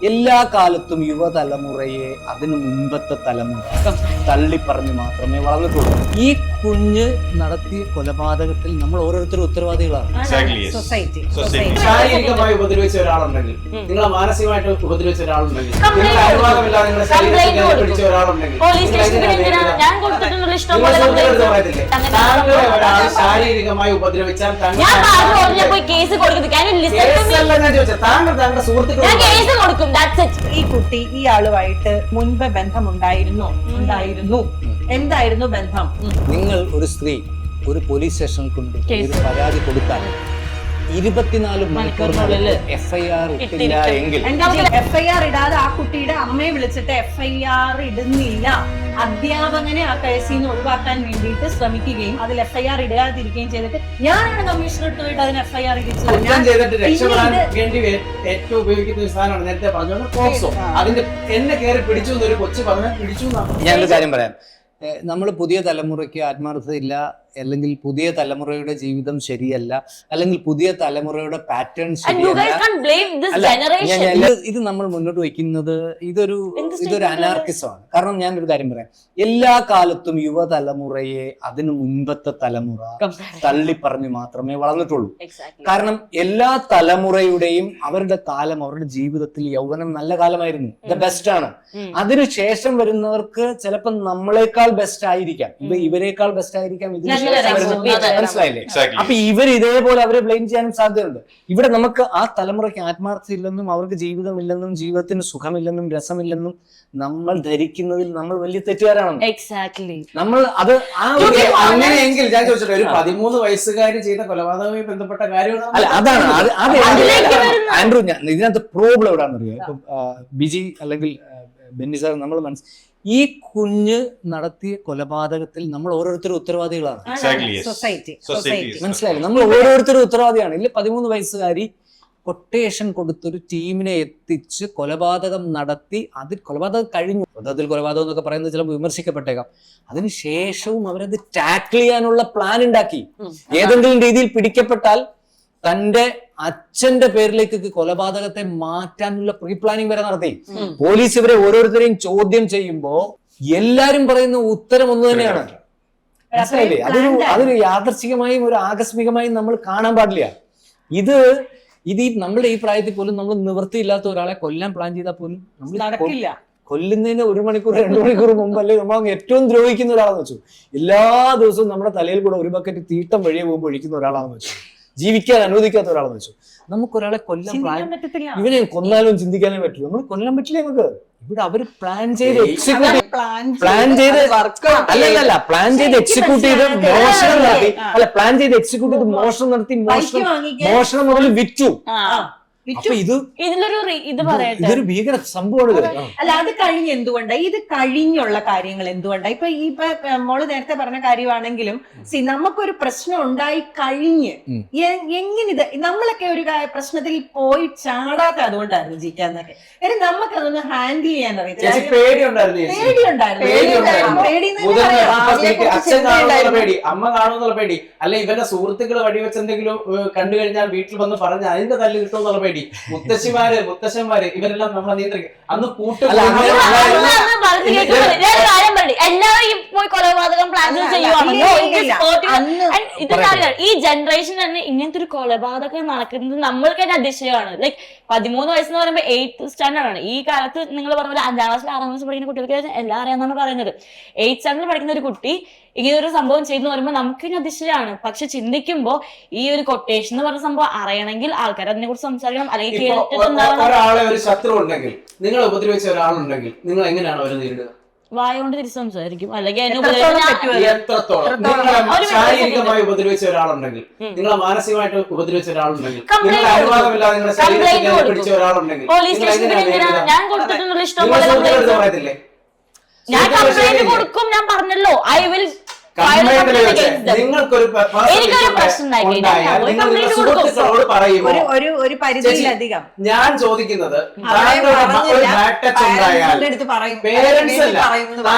എല്ലാ കാലത്തും യുവതലമുറയെ അതിനു മുൻപത്തെ തലമുറ തള്ളിപ്പറഞ്ഞ് മാത്രമേ വളർന്നിട്ടുള്ളൂ. ഈ കുഞ്ഞ് നടത്തിയ കൊലപാതകത്തിൽ നമ്മൾ ഓരോരുത്തരും ഉത്തരവാദികളാണ്. ശാരീരികമായി ഉപദ്രവിച്ച ഒരാളുണ്ടെങ്കിൽ, നിങ്ങളെ മാനസികമായിട്ട് ഉപദ്രവിച്ച ഒരാളുണ്ടെങ്കിൽ, നിങ്ങളുടെ അനുവാദമില്ലാതെ നിങ്ങളുടെ ശരീരത്തിൽ പിടിച്ച ഒരാളുണ്ടെങ്കിൽ, താങ്കളെ ഒരാൾ ശാരീരികമായി ഉപദ്രവിച്ചാൽ താങ്കൾ താങ്കളുടെ സുഹൃത്തുക്കൾ ഈ കുട്ടി ഇയാളുമായിട്ട് മുൻപ് ബന്ധമുണ്ടായിരുന്നു? എന്തായിരുന്നു ബന്ധം? നിങ്ങൾ ഒരു സ്ത്രീ ഒരു പോലീസ് സ്റ്റേഷനിൽ കൊണ്ട് ഒരു പരാതി കൊടുത്താൽ 24 മണിക്കൂറിനുള്ളിൽ FIR ഇട്ടില്ല എങ്കിൽ FIR ഇടാതെ ആ കുട്ടിയുടെ അമ്മയെ വിളിച്ചിട്ട് FIR ഇടുന്നില്ല, അധ്യാപകനെ ആ കേസിൽ നിന്ന് ഒഴിവാക്കാൻ വേണ്ടിയിട്ട് ശ്രമിക്കുകയും അതിൽ FIR ഇടാതിരിക്കുകയും ചെയ്തിട്ട് ഞാനാണ് കമ്മീഷണർക്ക് പോയിട്ട് അതിന് FIR ഇടിച്ചത്. ഏറ്റവും ഉപയോഗിക്കുന്ന ഒരു സാധനമാണ് നേരത്തെ പറഞ്ഞത് പോക്സോ. അതിന്റെ എന്നെ കയറി പിടിച്ചു എന്നൊരു കൊച്ചു പറഞ്ഞാൽ പിടിച്ചു. ഞാനൊരു കാര്യം പറയാം. നമ്മൾ പുതിയ തലമുറയ്ക്ക് ആത്മാർത്ഥതയില്ല, അല്ലെങ്കിൽ പുതിയ തലമുറയുടെ ജീവിതം ശരിയല്ല, അല്ലെങ്കിൽ പുതിയ തലമുറയുടെ പാറ്റേൺ ശരിയല്ല. ഇത് നമ്മൾ മുന്നോട്ട് വയ്ക്കുന്നത് ഇതൊരു അനാർക്കിസമാണ്. കാരണം ഞാനൊരു കാര്യം പറയാം, എല്ലാ കാലത്തും യുവതലമുറയെ അതിനു മുൻപത്തെ തലമുറ തള്ളിപ്പറഞ്ഞ് മാത്രമേ വളർന്നിട്ടുള്ളൂ. കാരണം എല്ലാ തലമുറയുടെയും അവരുടെ കാലം, അവരുടെ ജീവിതത്തിൽ യൗവനം നല്ല കാലമായിരുന്നു, ദ ബെസ്റ്റ് ആണ്. അതിനുശേഷം വരുന്നവർക്ക് ചിലപ്പോൾ നമ്മളെക്കാൾ ബെസ്റ്റ് ആയിരിക്കാം, ഇവരെക്കാൾ ബെസ്റ്റ് ആയിരിക്കാം, മനസ്സിലായില്ലേ? അപ്പൊ ഇവർ ഇതേപോലെ അവരെ ബ്ലെയിം ചെയ്യാനും സാധ്യതയുണ്ട്. ഇവിടെ നമുക്ക് ആ തലമുറയ്ക്ക് ആത്മാർത്ഥത ഇല്ലെന്നും അവർക്ക് ജീവിതമില്ലെന്നും ജീവിതത്തിന് സുഖമില്ലെന്നും രസമില്ലെന്നും നമ്മൾ ധരിക്കുന്നതിൽ നമ്മൾ വലിയ തെറ്റുകാരാണ്. നമ്മൾ അത് അങ്ങനെയെങ്കിൽ ഞാൻ ചോദിച്ചിട്ട് ഒരു 13 വയസ്സുകാരി ചെയ്ത കൊലപാതകവുമായി ബന്ധപ്പെട്ട കാര്യമാണ്. അല്ല, അതാണ് ആൻഡ്രൂ. ഇതിനകത്ത് പ്രോബ്ലം എവിടാന്നറിയാം. ഇപ്പൊ ബിജി അല്ലെങ്കിൽ ബെന്നി സാർ, നമ്മൾ ഈ കുഞ്ഞ് നടത്തിയ കൊലപാതകത്തിൽ നമ്മൾ ഓരോരുത്തരും ഉത്തരവാദികളാണ്. മനസ്സിലായില്ലേ? നമ്മൾ ഓരോരുത്തരും ഉത്തരവാദിയാണ്. ഇല്ല, 13 വയസ്സുകാരി കൊട്ടേഷൻ കൊടുത്തൊരു ടീമിനെ എത്തിച്ച് കൊലപാതകം നടത്തി, അതിൽ കൊലപാതകം കഴിഞ്ഞു. അതിൽ കൊലപാതകം എന്നൊക്കെ പറയുന്നത് ചിലപ്പോൾ വിമർശിക്കപ്പെട്ടേക്കാം. അതിനുശേഷവും അവരത് ടാക്കിൾ ചെയ്യാനുള്ള പ്ലാൻ ഉണ്ടാക്കി. ഏതെങ്കിലും രീതിയിൽ പിടിക്കപ്പെട്ടാൽ തന്റെ അച്ഛന്റെ പേരിലേക്ക് കൊലപാതകത്തെ മാറ്റാനുള്ള പ്രീ പ്ലാനിങ് വരെ നടത്തി. പോലീസ് ഇവരെ ഓരോരുത്തരെയും ചോദ്യം ചെയ്യുമ്പോ എല്ലാരും പറയുന്ന ഉത്തരം ഒന്ന് തന്നെയാണ്. മനസ്സിലായില്ലേ? അതൊരു യാദർച്ഛികമായും ഒരു ആകസ്മികമായും നമ്മൾ കാണാൻ പാടില്ല. ഇത് നമ്മുടെ ഈ പ്രായത്തിൽ പോലും നമ്മൾ നിവൃത്തിയില്ലാത്ത ഒരാളെ കൊല്ലാൻ പ്ലാൻ ചെയ്താൽ പോലും നമ്മൾ നടക്കില്ല. കൊല്ലുന്നതിന് 1 മണിക്കൂർ 2 മണിക്കൂർ മുമ്പല്ലേ നമ്മൾ ഏറ്റവും ദ്രോഹിക്കുന്ന ഒരാളെന്ന് വെച്ചു. എല്ലാ ദിവസവും നമ്മുടെ തലയിൽ കൂടെ ഒരു ബക്കറ്റ് തീട്ടം വഴിയെ പോകുമ്പോൾ ഒഴിക്കുന്ന ഒരാളാണെന്ന് വെച്ചു. ജീവിക്കാൻ അനുവദിക്കാത്ത ഒരാളെന്ന് വെച്ചു. നമുക്കൊരാളെ കൊല്ലാൻ ഇവനെ കൊന്നാലും ചിന്തിക്കാനേ പറ്റുള്ളൂ. നമ്മൾ കൊല്ലാൻ പറ്റില്ല നമുക്ക്. ഇവിടെ അവര് പ്ലാൻ ചെയ്ത് എക്സിക്യൂട്ട് ചെയ്ത് മോഷണം നടത്തി. പ്ലാൻ ചെയ്ത് എക്സിക്യൂട്ട് ചെയ്ത് മോഷണം നടത്തി, മോഷണം മുതൽ വിറ്റു. ഇതൊരു ഭീകര സംഭവമാണ്. അല്ല, അത് കഴിഞ്ഞ് എന്തുകൊണ്ടാണ്, ഇത് കഴിഞ്ഞുള്ള കാര്യങ്ങൾ എന്തുകൊണ്ടാണ്? ഇപ്പൊ മോള് നേരത്തെ പറഞ്ഞ കാര്യമാണെങ്കിലും നമുക്കൊരു പ്രശ്നം ഉണ്ടായി കഴിഞ്ഞ് എങ്ങനെ നമ്മളൊക്കെ ഒരു പ്രശ്നത്തിൽ പോയി ചാടാത്ത അതുകൊണ്ടായിരുന്നു ജീവിക്കാന്നൊക്കെ. നമുക്കതൊന്ന് ഹാൻഡിൽ ചെയ്യാൻ അറിയത്തില്ല. പേടി, അമ്മ കാണുമെന്നുള്ള പേടി, അല്ലെ ഇവന്റെ സുഹൃത്തുക്കൾ വഴിവെച്ച് എന്തെങ്കിലും കണ്ടു കഴിഞ്ഞാൽ വീട്ടിൽ വന്ന് പറഞ്ഞ അതിന്റെ തല്ല് കിട്ടുമെന്നുള്ള പേടി. മുത്തശ്ശന്മാര് ഇവരെല്ലാം നമ്മളെ നിയന്ത്രിക്കും. അന്ന് എല്ലാവരും പോയി കൊലപാതകം പ്ലാൻ ചെയ്യുവാണല്ലോ. ഈ ജനറേഷൻ തന്നെ ഇങ്ങനത്തെ ഒരു കൊലപാതകം നടക്കുന്നത് നമ്മൾക്ക് തന്നെ അതിശയമാണ്. ലൈക് 13 വയസ്സെന്ന് പറയുമ്പോൾ 8th സ്റ്റാൻഡേർഡ് ആണ്. ഈ കാലത്ത് നിങ്ങൾ പറഞ്ഞ പോലെ 5ാം ക്ലാസ്സിൽ 6ാം ക്ലാസ്സിൽ പഠിക്കുന്ന കുട്ടികൾക്ക് എല്ലാം അറിയാമെന്നാണ് പറയുന്നത്. 8th സ്റ്റാൻഡേർഡിൽ പഠിക്കുന്ന ഒരു കുട്ടി ഇങ്ങനെ ഒരു സംഭവം ചെയ്തു വരുമ്പോൾ നമുക്ക് അതിശയമാണ്. പക്ഷെ ചിന്തിക്കുമ്പോ ഈ ഒരു കൊട്ടേഷൻ എന്ന് പറഞ്ഞ സംഭവം അറിയണമെങ്കിൽ ആൾക്കാർ അതിനെ കുറിച്ച് സംസാരിക്കണം. അല്ലെങ്കിൽ ഒരാളെ ഒരു ശത്രു ഉണ്ടെങ്കിൽ, നിങ്ങൾ ഉപദ്രവിച്ച ഒരാളുണ്ടെങ്കിൽ നിങ്ങൾ എങ്ങനെയാണ് അവരെ നേരിടുക? വായ കൊണ്ട് തിരിച്ച് സംസാരിക്കും. അല്ലെങ്കിൽ ശാരീരികമായി ഉപദ്രവിച്ച ഒരാളുണ്ടെങ്കിൽ, നിങ്ങളെ മാനസികമായിട്ട് ഉപദ്രവിച്ച ഒരാളുണ്ടെങ്കിൽ, നിങ്ങളുടെ അനുവാദമില്ലാതെ നിങ്ങളുടെ ശരീരത്തിൽ പിടിച്ച ഒരാളുണ്ടെങ്കിൽ ഞാൻ കംപ്ലൈന്റ് കൊടുക്കും. ഞാൻ പറഞ്ഞല്ലോ, ഐ വിൽ കമ്പൈൻഡിൽ വെച്ച് നിങ്ങൾക്കൊരു എനിക്കൊരു പ്രശ്നം ഉണ്ടായാൽ നിങ്ങൾ നിങ്ങളുടെ സുഹൃത്തുക്കളോട് പറയുമോ? ഒരു പരിധിയിലധികം ഞാൻ ചോദിക്കുന്നത് താങ്കളുടെ ഒരു ബാഡ് ടച്ച് ഉണ്ടായാൽ പേരൻസ് അല്ല,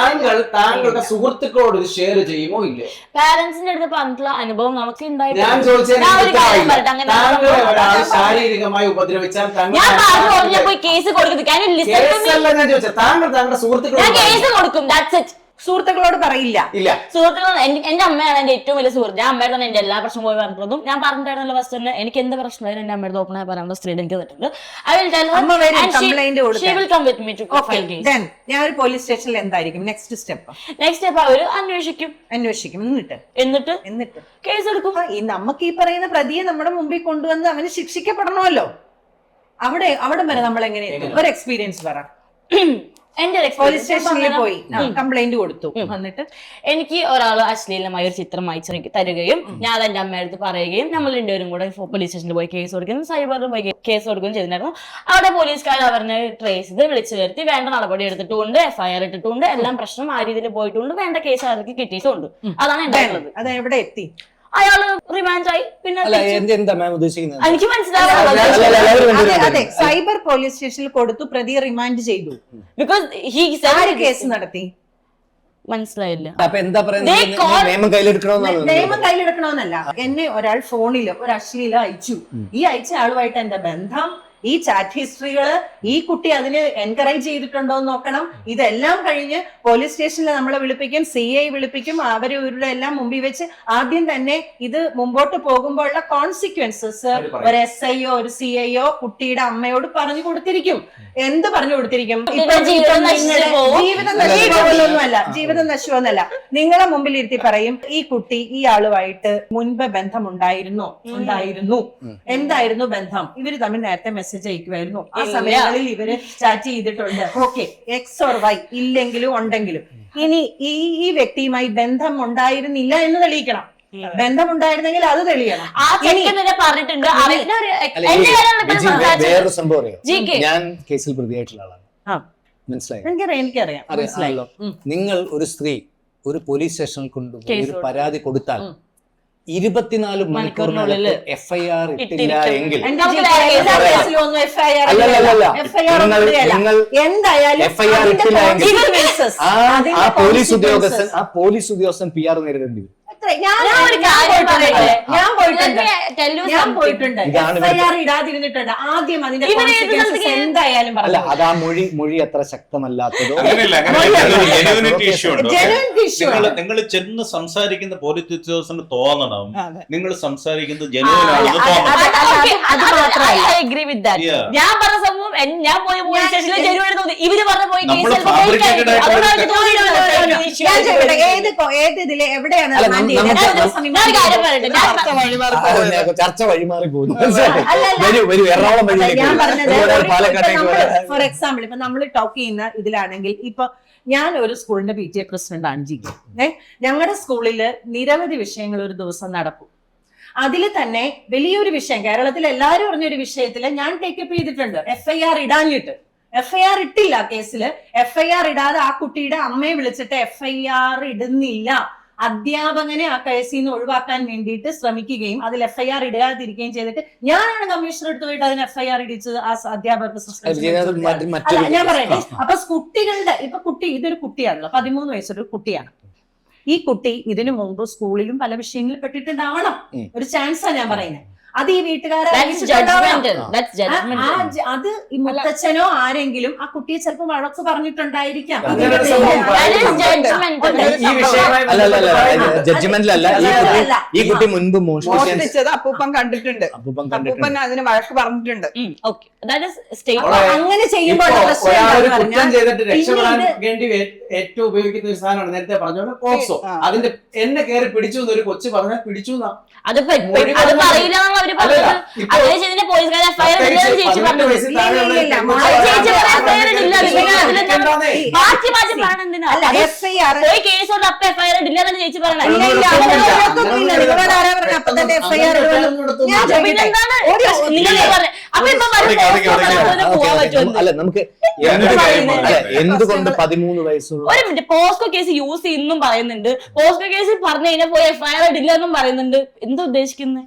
താങ്കളുടെ സുഹൃത്തുക്കളോട് ഇത് ഷെയർ ചെയ്യുമോ ഇല്ലേ? പാരന്റ്സിന്റെ അടുത്ത് പറഞ്ഞിട്ടുള്ള അനുഭവം നമുക്ക് ഞാൻ ഉണ്ടായിട്ടുണ്ട്. ചോദിച്ചതിന് ഞാൻ ഒരു കാര്യം പറയട്ടെ, അങ്ങനെ താങ്കളെ ഒരാൾ ശാരീരികമായി ഉപദ്രവിച്ചാൽ ഞാൻ പറഞ്ഞു ഞാൻ പോയി കേസ് കൊടുക്കുന്നത്. Can you listen to me? കേസല്ല ഞാൻ ചോദിച്ചത്, താങ്കളുടെ ഞാൻ സുഹൃത്തുക്കളോട് കേസ് കൊടുക്കും. That's it. സുഹൃത്തുക്കളോട് പറയില്ല. ഇല്ല. സുഹൃത്തുക്കൾ എന്റെ അമ്മയാണ് എന്റെ ഏറ്റവും വലിയ സുഹൃത്ത്. ഞാൻ അമ്മയുടെ തന്നെ എന്റെ എല്ലാ പ്രശ്നവും പോയി പറഞ്ഞിട്ടുള്ളതും ഞാൻ പറഞ്ഞിട്ടായിരുന്നല്ലോ ഫസ്റ്റ് തന്നെ എനിക്ക് എന്ത് പ്രശ്നമായാലും എന്റെ അമ്മയുടെ ഓപ്പണായി പറയാനുള്ള സ്ത്രീ എനിക്ക് തന്നിട്ടുണ്ട്. I will tell her and she will come with me to file case. Then ഞാൻ ഒരു പോലീസ് സ്റ്റേഷനിൽ എന്തായിരിക്കും നെക്സ്റ്റ് സ്റ്റെപ്പ്? നെക്സ്റ്റ് സ്റ്റെപ്പ് അവര് അന്വേഷിക്കും. എന്നിട്ട് കേസ് എടുക്കും. ഈ നമുക്ക് ഈ പറയുന്ന പ്രതിയെ നമ്മുടെ മുമ്പിൽ കൊണ്ടുവന്ന് അവന് ശിക്ഷിക്കപ്പെടണമല്ലോ. അവിടെ വരെ നമ്മൾ എങ്ങനെ ഒരു എക്സ്പീരിയൻസ് പറ. എന്റെ പോലീസ് സ്റ്റേഷനിൽ പോയി കംപ്ലൈന്റ് കൊടുത്തു, എന്നിട്ട് എനിക്ക് ഒരാൾ അശ്ലീലമായ ഒരു ചിത്രം അയച്ചു തരികയും ഞാൻ അത് എന്റെ അമ്മയുടെ അടുത്ത് പറയുകയും നമ്മൾ രണ്ടുപേരും കൂടെ പോലീസ് സ്റ്റേഷനിൽ പോയി കേസ് കൊടുക്കുകയും സൈബറിൽ പോയി കേസ് കൊടുക്കുകയും ചെയ്തിട്ടുണ്ടായിരുന്നു. അവിടെ പോലീസുകാർ അവരെ ട്രേസ് ചെയ്ത് വിളിച്ചു വരുത്തി വേണ്ട നടപടി എടുത്തിട്ടുണ്ട്, FIR ഇട്ടിട്ടുണ്ട്, എല്ലാം പ്രശ്നം ആ രീതിയിൽ പോയിട്ടുണ്ട്, വേണ്ട കേസ് അവർക്ക് കിട്ടിയിട്ടുണ്ട്. അതാണ് ഉണ്ടായിട്ടുള്ളത്. അത് എവിടെ എത്തി? അയാള് റിമാൻഡ് ആയി. പിന്നെ എന്താ മാം ഉദ്ദേശിക്കുന്നത്? എനിക്ക് മനസ്സിലാവുന്നത് അതെ, സൈബർ പോലീസ് സ്റ്റേഷനിൽ കൊടുത്തു, പ്രതിയെ റിമാൻഡ് ചെയ്തു. ബിക്കോസ് കേസ് നടത്തി. മനസ്സിലായില്ല. അപ്പൊ എന്താ പറയുന്നത്? നിയമം കയ്യിലെടുക്കണമെന്നല്ല. എന്നെ ഒരാൾ ഫോണിൽ ഒരു അശ്ലീല അയച്ചു. ഈ അയച്ച ആളുമായിട്ട് എന്റെ ബന്ധം, ഈ ചാറ്റ് ഹിസ്റ്ററികള്, ഈ കുട്ടി അതിന് എൻകറേജ് ചെയ്തിട്ടുണ്ടോ എന്ന് നോക്കണം. ഇതെല്ലാം കഴിഞ്ഞ് പോലീസ് സ്റ്റേഷനിൽ നമ്മളെ വിളിപ്പിക്കും, CI വിളിപ്പിക്കും. അവരുടെ എല്ലാം മുമ്പിൽ വെച്ച് ആദ്യം തന്നെ ഇത് മുമ്പോട്ട് പോകുമ്പോഴുള്ള കോൺസിക്വൻസസ് ഒരു SIO ഒരു CIO കുട്ടിയുടെ അമ്മയോട് പറഞ്ഞു കൊടുത്തിരിക്കും. എന്ത് പറഞ്ഞു കൊടുത്തിരിക്കും? ജീവിതം നശിക്കുമൊന്നുമല്ല, ജീവിതം നശിക്കുമെന്നല്ല. നിങ്ങളെ മുമ്പിൽ ഇരുത്തി പറയും, ഈ കുട്ടി ഈ ആളുമായിട്ട് മുൻപ് ബന്ധം ഉണ്ടായിരുന്നു. എന്തായിരുന്നു ബന്ധം? ഇവര് തമ്മിൽ നേരത്തെ മെസ്സേജ് അയക്കുമായിരുന്നു. ആ സമയങ്ങളിൽ ഇവര് ചാറ്റ് ചെയ്തിട്ടുണ്ട്. ഓക്കെ, X or Y ഇല്ലെങ്കിലും ഉണ്ടെങ്കിലും ഇനി ഈ വ്യക്തിയുമായി ബന്ധം ഉണ്ടായിരുന്നില്ല എന്ന് തെളിയിക്കണം. ബന്ധമുണ്ടായിരുന്നെങ്കിൽ അത് തെളിയണം. പറഞ്ഞിട്ടുണ്ട്. വേറൊരു സംഭവം അറിയാം, ഞാൻ കേസിൽ പ്രതിയായിട്ടുള്ള ആളാണ്. മനസ്സിലായോ? എനിക്കറിയാം. മനസ്സിലായല്ലോ. നിങ്ങൾ ഒരു സ്ത്രീ ഒരു പോലീസ് സ്റ്റേഷനിൽ കൊണ്ടുപോയി ഒരു പരാതി കൊടുത്താൽ 24 മണിക്കൂറിനുള്ളിൽ FIR ഇട്ടില്ല എങ്കിൽ ആ പോലീസ് ഉദ്യോഗസ്ഥൻ PR നേരിടേണ്ടി വരും. ഞാൻ പോയിട്ടുണ്ട്. FIR ഇടാതിരുന്നിട്ടുണ്ട്. ആദ്യം അതിന്റെ എന്തായാലും അല്ല, അത് ആ മൊഴി അത്ര ശക്തമല്ലാത്തതോ. നിങ്ങൾ ചെന്ന് സംസാരിക്കുന്ന പോലീസ് ഉദ്യോഗസ്ഥന് തോന്നണം നിങ്ങൾ സംസാരിക്കുന്നത് ജനുവിനാണെന്ന് ഞാൻ പറഞ്ഞ സംഭവം ഞാൻ പോയ പോലീസ് സ്റ്റേഷനിൽ ജനുവിന് തോന്നി. ഇവര് പറഞ്ഞ പോയി ഏത് ഇതില് എവിടെയാണ് ചർച്ച വഴിമാറി പോകുന്നു. എറണാകുളം ഫോർ എക്സാമ്പിൾ ഇപ്പൊ നമ്മൾ ടോക്ക് ചെയ്യുന്ന ഇതിലാണെങ്കിൽ ഇപ്പൊ ഞാൻ ഒരു സ്കൂളിന്റെ PTA പ്രസിഡന്റ് ആണ് ജിക്ക്. ഞങ്ങളുടെ സ്കൂളില് നിരവധി വിഷയങ്ങൾ ഒരു ദിവസം നടക്കും. അതിൽ തന്നെ വലിയൊരു വിഷയം കേരളത്തിൽ എല്ലാവരും പറഞ്ഞൊരു വിഷയത്തില് ഞാൻ ടേക്കപ്പ് ചെയ്തിട്ടുണ്ട്. FIR ഇടാഞ്ഞിട്ട് FIR ഇട്ടില്ല കേസില്. FIR ഇടാതെ ആ കുട്ടിയുടെ അമ്മയെ വിളിച്ചിട്ട് FIR ഇടുന്നില്ല, അധ്യാപകനെ ആ കേസിൽ നിന്ന് ഒഴിവാക്കാൻ വേണ്ടിയിട്ട് ശ്രമിക്കുകയും അതിൽ FIR ഇടാതിരിക്കുകയും ചെയ്തിട്ട് ഞാനാണ് കമ്മീഷണർ എടുത്തു പോയിട്ട് അതിന് FIR ഇടിച്ചത്. ആ അധ്യാപകർക്ക് ഞാൻ പറയട്ടെ. അപ്പൊ കുട്ടികളുടെ ഇതൊരു കുട്ടിയാണല്ലോ, 13 വയസ്സൊരു കുട്ടിയാണ്. ഈ കുട്ടി ഇതിനു മുമ്പ് സ്കൂളിലും പല വിഷയങ്ങളിൽ പെട്ടിട്ടുണ്ടാവണം. ഒരു ചാൻസാണ് ഞാൻ പറയുന്നത്. അത് ഈ വീട്ടുകാരെ അത് ഈ മുത്തച്ഛനോ ആരെങ്കിലും ആ കുട്ടിയെ ചിലപ്പോൾ വഴക്ക് പറഞ്ഞിട്ടുണ്ടായിരിക്കാം. ജഡ്ജ്മെന്റിലല്ല, ഈ കുട്ടി മുൻപ് മോഷ്ടിച്ചത് അപ്പൂപ്പൻ കണ്ടിട്ടുണ്ട്. അപ്പൂപ്പൻ അതിന് വഴക്ക് പറഞ്ഞിട്ടുണ്ട്. അങ്ങനെ ചെയ്യുമ്പോൾ കുറ്റം ചെയ്തിട്ട് രക്ഷപ്പെടാൻ വേണ്ടി ഏറ്റവും ഉപയോഗിക്കുന്ന ഒരു സാധനമാണ് നേരത്തെ പറഞ്ഞ പോക്സോ. അതിന്റെ എന്നെ കയറി പിടിച്ചു എന്നൊരു കൊച്ചു പറഞ്ഞാൽ പിടിച്ചു അത് പറയില്ല അവര് പറഞ്ഞത്. അതേ ചെയ്തിന്റെ പോലീസുകാരെ FIR ചേച്ചി പറഞ്ഞു. മാറ്റി പ്ലാൻ എന്തിനാ? പോയി കേസ് കൊണ്ട് അപ്പൊ FIR ഇടില്ല എന്നാണ് ചേച്ചി പറഞ്ഞത്. പിന്നെന്താണ് നിങ്ങൾ പറഞ്ഞത്? അപ്പൊ ഇപ്പൊ പോവാൻ പറ്റുമോ? അല്ല നമുക്ക് എന്തുകൊണ്ട് 13 വയസ്സുള്ള ഒരു മിനിറ്റ്, പോസ്കോ കേസ് യൂസ് ചെയ്യുന്നും പറയുന്നുണ്ട്, പോസ്കോ കേസ് പറഞ്ഞു കഴിഞ്ഞാൽ പോയി FIR ഇടില്ല എന്നും പറയുന്നുണ്ട്. എന്താ ഉദ്ദേശിക്കുന്നത്?